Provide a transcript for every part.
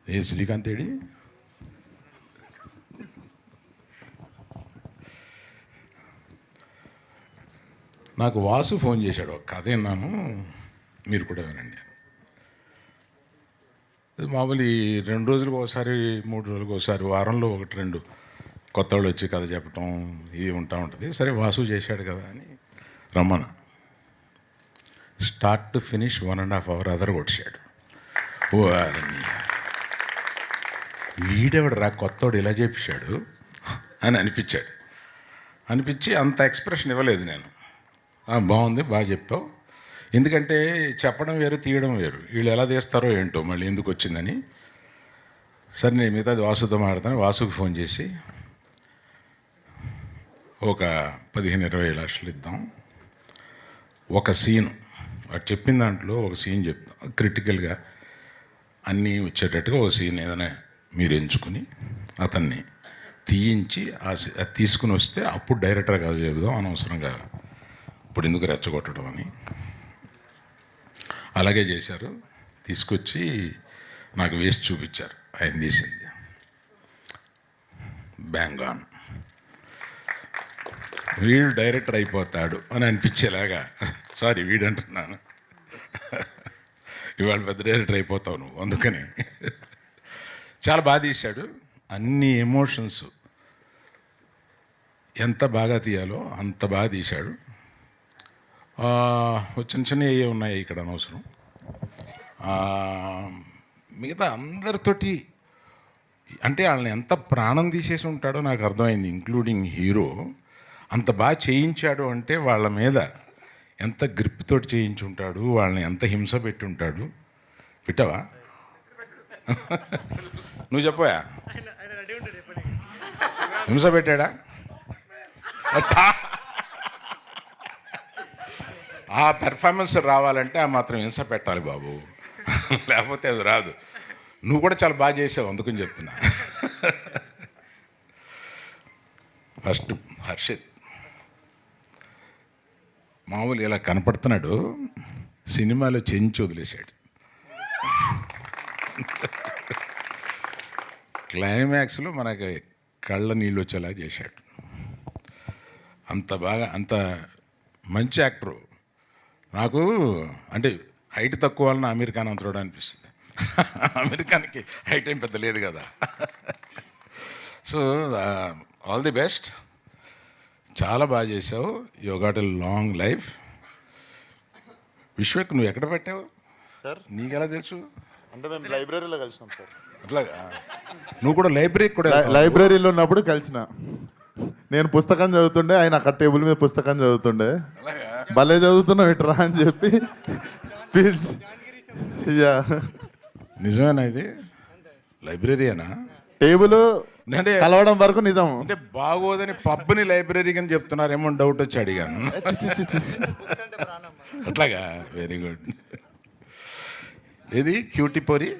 ఏ Srikanth AD? నాకు Vasu phone చేశాడు, ఒక కథ విన్నాను, మీరు కూడా వినండి. మామూలు 2 రోజులకు ఒకసారి 3 రోజులకు ఒకసారి వారంలో 1-2 కొత్త వాళ్ళు వచ్చి కథ చెప్పటం ఇది ఉంటుంది. సరే వాసు చేశాడు కదా అని రమ్మను. Start to finish 1.5 hour అదరగొట్టాడు. ఓ వీడెవడు రా కొత్తోడు ఇలా చెప్పాడు అని అనిపించి అంత ఎక్స్ప్రెషన్ ఇవ్వలేదు నేను. బాగుంది, బాగా చెప్పావు. ఎందుకంటే చెప్పడం వేరు, తీయడం వేరు. వీళ్ళు ఎలా తీస్తారో ఏంటో, మళ్ళీ ఎందుకు వచ్చిందని. సరే నేను మిగతాది వాసుతో మాట్లాడతాను. వాసుకి ఫోన్ చేసి ఒక 15-20 లక్షలు ఇద్దాం, ఒక సీను వాడు చెప్పిన దాంట్లో ఒక సీన్ చెప్తాం, క్రిటికల్గా అన్నీ వచ్చేటట్టుగా ఒక సీన్ ఏదైనా మీరు ఎంచుకుని అతన్ని తీయించి అది తీసుకుని వస్తే అప్పుడు డైరెక్టర్ కాదు చెబుదాం, అనవసరంగా ఇప్పుడు ఎందుకు రెచ్చగొట్టడం అని. అలాగే చేశారు. తీసుకొచ్చి నాకు వేసి చూపించారు, ఆయన తీసింది. Bang on. వీడు డైరెక్టర్ అయిపోతాడు అని అనిపించేలాగా, సారీ వీడంటున్నాను, ఇవాళ పెద్ద డైరెక్టర్ అయిపోతావు నువ్వు, అందుకని. చాలా బాగా తీశాడు. అన్ని ఎమోషన్స్ ఎంత బాగా తీయాలో అంత బాగా తీశాడు. చిన్న చిన్న ఏ ఉన్నాయి ఇక్కడ అనవసరం. మిగతా అందరితోటి అంటే వాళ్ళని ఎంత ప్రాణం తీసేసి ఉంటాడో నాకు అర్థమైంది, ఇంక్లూడింగ్ హీరో. అంత బాగా చేయించాడు అంటే వాళ్ళ మీద ఎంత గ్రిప్ తోటి చేయించి ఉంటాడు, వాళ్ళని ఎంత హింస పెట్టి ఉంటాడు. పెట్టావా? నువ్వు చెప్పా, హింస పెట్టాడా? ఆ పెర్ఫార్మెన్స్ రావాలంటే ఆ మాత్రం హింస పెట్టాలి బాబు, లేకపోతే అది రాదు. నువ్వు కూడా చాలా బాగా చేసావు, అందుకని చెప్తున్నా. ఫస్ట్ హర్షిత్ మామూలు ఇలా కనపడుతున్నాడు, సినిమాలో చెంచి వదిలేశాడు. క్లైమాక్స్లో మనకి కళ్ళ నీళ్ళు వచ్చేలా చేశాడు. అంత బాగా, అంత మంచి యాక్టరు. నాకు అంటే హైట్ తక్కువ వాళ్ళని అమీర్ ఖాన్ అంతడు అనిపిస్తుంది. అమీర్ ఖాన్కి హైట్ ఏం పెద్ద లేదు కదా. సో ఆల్ ది బెస్ట్, చాలా బాగా చేసావు. You got a long life. Vishwak నువ్వు ఎక్కడ పెట్టావు సార్? నీకెలా తెలుసు? అంటే మేము లైబ్రరీలో కలిసినాం సార్. అట్లాగా? నువ్వు కూడా లైబ్రరీకి కూడా? లైబ్రరీలో ఉన్నప్పుడు కలిసిన. నేను పుస్తకం చదువుతుండే, ఆయన అక్కడ టేబుల్ మీద పుస్తకం చదువుతుండే. భలే చదువుతున్నావు ఇట్రా అని చెప్పి పిలిచి. నిజమేనా ఇది? లైబ్రరీనా? టేబుల్ అంటే కలవడం వరకు నిజం. అంటే బాగోదని పబ్ని లైబ్రరీ అని చెప్తున్నారేమో డౌట్ వచ్చి అడిగాను. అట్లాగా? Very good. ఇది క్యూటీ పొరి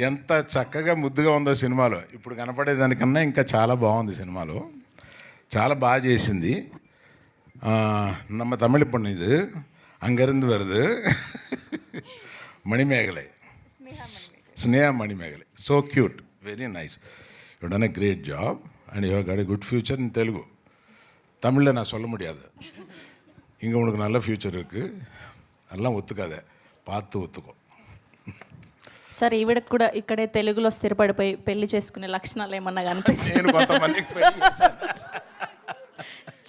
ఎంత చక్కగా ముద్దుగా ఉందో సినిమాలో. ఇప్పుడు కనపడేదానికన్నా ఇంకా చాలా బాగుంది సినిమాలో, చాలా బాగా చేసింది. நம்ம தமிழ் பொண்ணு இது, அங்கேருந்து வருது. Manimegalai, Sneha Manimegalai. So cute, very nice. You done a great job and you have got a good future in Telugu. தமிழில் நான் சொல்ல முடியாது. இங்கே உனக்கு நல்ல ஃப்யூச்சர் இருக்குது, அதெல்லாம் ஒத்துக்காத, பார்த்து ஒத்துக்கோ. సార్ ఈవిడకు కూడా ఇక్కడే తెలుగులో స్థిరపడిపోయి పెళ్లి చేసుకునే లక్షణాలు ఏమన్నా కనిపిస్తాయి? నేను కొంతమందికి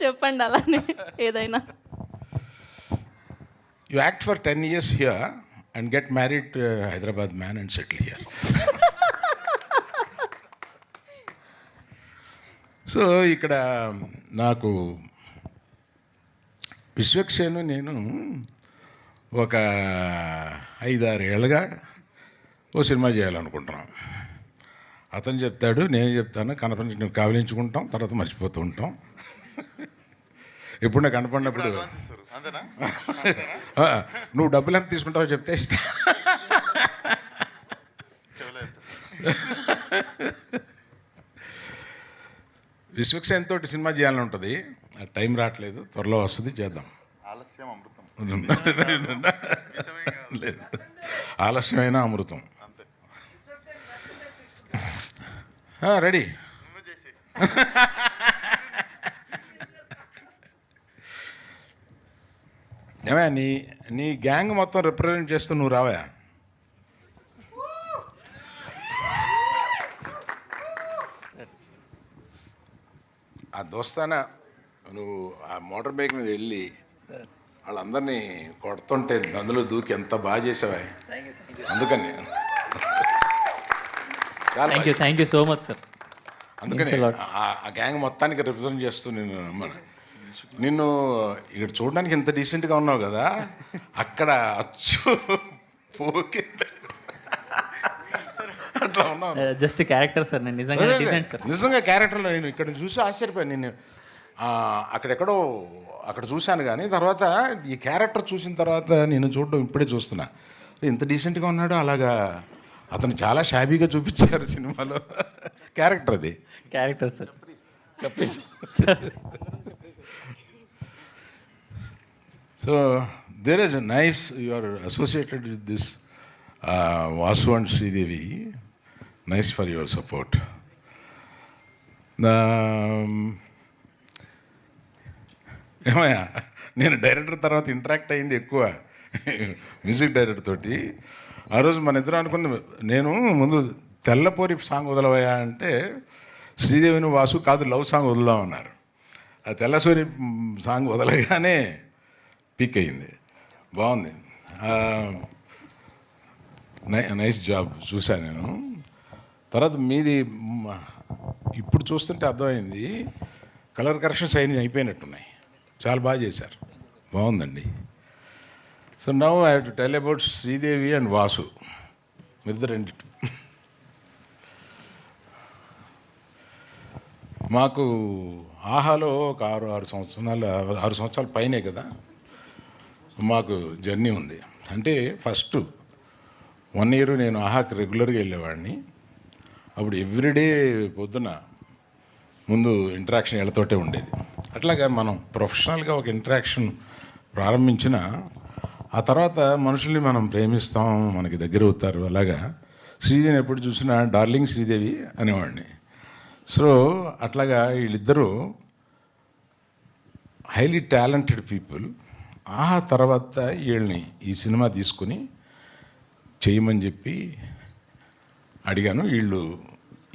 చెప్పండి అలానే ఏదైనా. You act for 10 years here and get married to a Hyderabad man and settle here. So ఇక్కడ నాకు విశ్వక్సేను నేను ఒక 5-6 ఏళ్ళుగా ఓ సినిమా చేయాలనుకుంటున్నాం. అతను చెప్తాడు, నేను చెప్తాను, కనపడి కావలించుకుంటాం, తర్వాత మర్చిపోతూ ఉంటాం. ఇప్పుడు నాకు కనపడినప్పుడు నువ్వు డబ్బులు ఎంత తీసుకుంటావో చెప్తే ఇస్తా. విశ్వక్సేన్ తోటి సినిమా చేయాలని ఉంటుంది, టైం రావట్లేదు, త్వరలో వస్తుంది, చేద్దాం. ఆలస్యం అమృతం. లేదు, ఆలస్యమైన అమృతం. రెడీ. ఏమయ్యా నీ గ్యాంగ్ మొత్తం రిప్రజెంట్ చేస్తూ నువ్వు రావా? ఆ దోస్తానా నువ్వు ఆ మోటార్ బైక్ మీద వెళ్ళి వాళ్ళందరినీ కొడుతుంటే అందులో దూకి ఎంత బాగా చేసావా. అందుకని చాలా thank you so much sir. అందుకని ఆ గ్యాంగ్ మొత్తానికి రిప్రజెంట్ చేస్తూ నేను నిన్ను ఇక్కడ చూడడానికి ఇంత డీసెంట్గా ఉన్నావు కదా, అక్కడ అచ్చు పోకి అట్లా ఉన్నావు. జస్ట్ క్యారెక్టర్ సార్, నేను నిజంగా డీసెంట్ సార్. నిజంగా క్యారెక్టర్లో నేను ఇక్కడ చూసి ఆశ్చర్యపోయాను. నేను అక్కడెక్కడో అక్కడ చూశాను, కానీ తర్వాత ఈ క్యారెక్టర్ చూసిన తర్వాత నేను చూడడం ఇప్పుడే చూస్తున్నా. ఇంత డీసెంట్గా ఉన్నాడు, అలాగా అతను చాలా షాబీగా చూపించారు సినిమాలో. క్యారెక్టర్ అది character sir. So there is nice you are associated with this Vasu and Sridevi. Nice for your support. ఏమయ్యా, నేను డైరెక్టర్ తర్వాత ఇంటరాక్ట్ అయింది ఎక్కువ మ్యూజిక్ డైరెక్టర్ తోటి. ఆ రోజు మన ఇద్దరు అనుకున్న, నేను ముందు తెల్లపోరి సాంగ్ వదలవయ్యా అంటే శ్రీదేవిని వాసు కాదు లవ్ సాంగ్ వదులుదామన్నారు. ఆ తెల్లసూరి సాంగ్ వదలగానే పిక్ అయింది, బాగుంది. నైస్ జాబ్ చూశాను నేను. తర్వాత మీది ఇప్పుడు చూస్తుంటే అర్థమైంది, కలర్ కరెక్షన్స్ అయిపోయినట్టున్నాయి, చాలా బాగా చేశారు, బాగుందండి. So now I have to tell about Sridevi and Vasu. మీరిద్దరండి. మాకు ఆహాలో ఒక 6 సంవత్సరాల పైనే కదా మాకు జర్నీ ఉంది. అంటే ఫస్ట్ 1 year నేను ఆహాకి రెగ్యులర్గా వెళ్ళేవాడిని. అప్పుడు ఎవ్రీడే పొద్దున ముందు ఇంటరాక్షన్ వీళ్ళతోటే ఉండేది. అట్లాగా మనం ప్రొఫెషనల్గా ఒక ఇంటరాక్షన్ ప్రారంభించిన ఆ తర్వాత మనుషుల్ని మనం ప్రేమిస్తాం, మనకి దగ్గర అవుతారు. అలాగా శ్రీదేవిని ఎప్పుడు చూసినా డార్లింగ్ శ్రీదేవి అనేవాడిని. సో అట్లాగా వీళ్ళిద్దరూ హైలీ టాలెంటెడ్ పీపుల్. ఆ తర్వాత వీళ్ళని ఈ సినిమా తీసుకుని చేయమని చెప్పి అడిగాను. వీళ్ళు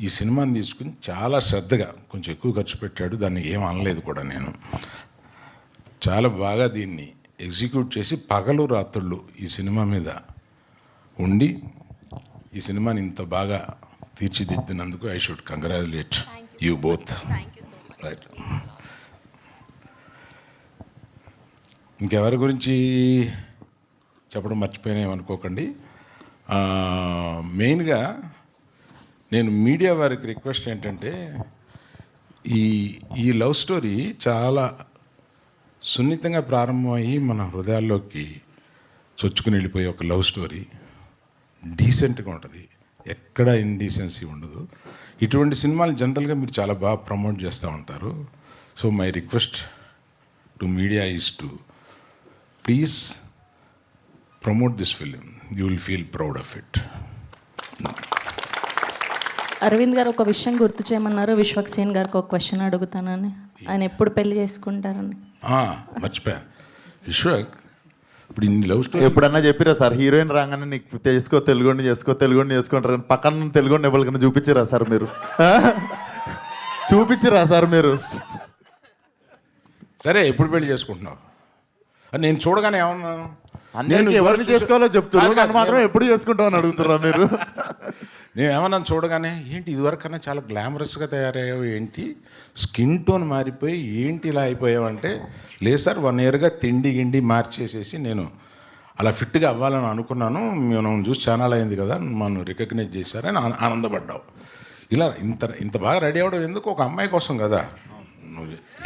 ఈ సినిమాని తీసుకుని చాలా శ్రద్ధగా, కొంచెం ఎక్కువ ఖర్చు పెట్టాడు, దాన్ని ఏం అనలేదు కూడా నేను. చాలా బాగా దీన్ని ఎగ్జిక్యూట్ చేసి పగలు రాత్రుళ్ళు ఈ సినిమా మీద ఉండి ఈ సినిమాని ఇంత బాగా తీర్చిదిద్దినందుకు I should congratulate you both. Right. ఇంకెవరి గురించి చెప్పడం మర్చిపోయినామనుకోకండి. మెయిన్గా నేను మీడియా వారికి రిక్వెస్ట్ ఏంటంటే, ఈ లవ్ స్టోరీ చాలా సున్నితంగా ప్రారంభమయ్యి మన హృదయాల్లోకి చొచ్చుకుని వెళ్ళిపోయే ఒక లవ్ స్టోరీ. డీసెంట్గా ఉంటుంది, ఎక్కడ ఇండీసెన్సీ ఉండదు. ఇటువంటి సినిమాలు జనరల్గా మీరు చాలా బాగా ప్రమోట్ చేస్తూ ఉంటారు. So my request to media is to please promote this film. You will feel proud of it. Aravind గారు ఒక విషయం గుర్తు చేయమన్నారు. విశ్వక్సేన్ గారికి ఒక క్వశ్చన్ అడుగుతానని. ఆయన ఎప్పుడు పెళ్లి చేసుకుంటారని. మర్చిపోయాను. విశ్వక్, ఇప్పుడు ఇన్ని లవ్ స్టోరీ ఎప్పుడన్నా చెప్పిరా సార్, హీరోయిన్ రాగానే నీకు తెలుగుని చేసుకుంటారు, పక్కన తెలుగుని ఎవరికైనా చూపించిరా సార్ మీరు? చూపించిరా సార్ మీరు? సరే, ఎప్పుడు పెళ్లి చేసుకుంటున్నావు? నేను చూడగానే ఏమన్నా నేను ఎవరిని చేసుకోవాలో చెప్తున్నారు, నన్ను మాత్రం ఎప్పుడు చేసుకుంటావు అని అడుగుతున్నా మీరు? నేను ఏమన్నా చూడగానే ఏంటి ఇదివరకన్నా చాలా గ్లామరస్గా తయారయ్యావు, ఏంటి స్కిన్ టోన్ మారిపోయి ఏంటి ఇలా అయిపోయావు అంటే, లేదు సార్ 1 yearగా తిండి గిండి మార్చేసేసి నేను అలా ఫిట్గా అవ్వాలని అనుకున్నాను, మనం చూసి ఛానల్ అయింది కదా, మనం రికగ్నైజ్ చేశారని ఆనందపడ్డావు. ఇలా ఇంత బాగా రెడీ అవ్వడం ఎందుకు? ఒక అమ్మాయి కోసం కదా.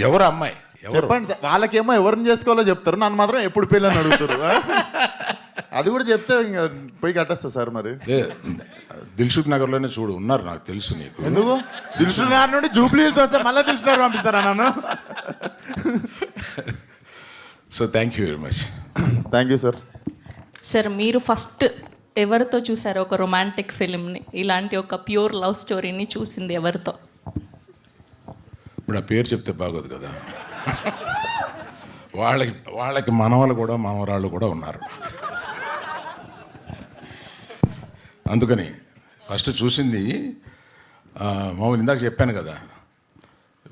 ఎవరు అమ్మాయి? చెప్పండి. వాళ్ళకేమో ఎవరిని చేసుకోవాలో చెప్తారు, నన్ను మాత్రం ఎప్పుడు పెళ్ళి అని అడుగుతారు. అది కూడా చెప్తే ఇంకా పోయి కట్టేస్తా సార్. మరి దిల్సుఖ్ నగర్లోనే చూడు ఉన్నారు, నాకు తెలుసు. నీకు ఎందుకు దిల్సుఖ్ నగర్ నుండి జూబ్లీ హిల్స్ వస్తే మళ్ళీ దిల్సుఖ్ నగర్ పంపిస్తారా నన్ను? So thank you very much. Thank you sir. Sir మీరు ఫస్ట్ ఎవరితో చూసారు ఒక రొమాంటిక్ ఫిలింని, ఇలాంటి ఒక ప్యూర్ లవ్ స్టోరీని చూసింది ఎవరితో? ఇప్పుడు ఆ పేరు చెప్తే బాగోదు కదా. వాళ్ళకి మనవలు కూడా మనవరాళ్ళు కూడా ఉన్నారు. అందుకని ఫస్ట్ చూసింది మామూలు ఇందాక చెప్పాను కదా,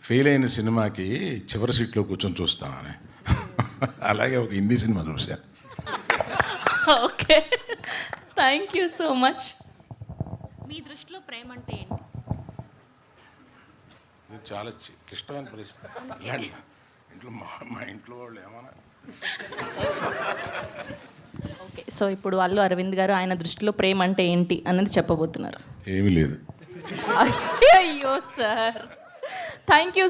ఫెయిల్ అయిన సినిమాకి చివరి సీట్లో కూర్చొని చూస్తామని. అలాగే ఒక హిందీ సినిమా చూశాను. Okay, thank you so much. మీ దృష్టిలో ప్రేమ అంటే ఏంటి? ఇది చాలా క్లిష్టమైన పరిస్థితి. ఇలాంటి ఇంట్లో మా ఇంట్లో వాళ్ళు ఏమన్నా ఓకే, సో ఇప్పుడు అల్లు అరవింద్ గారు ఆయన దృష్టిలో ప్రేమ అంటే ఏంటి అన్నది చెప్పబోతున్నారు. ఏమీ లేదు. అయ్యో సార్, థ్యాంక్ యూ.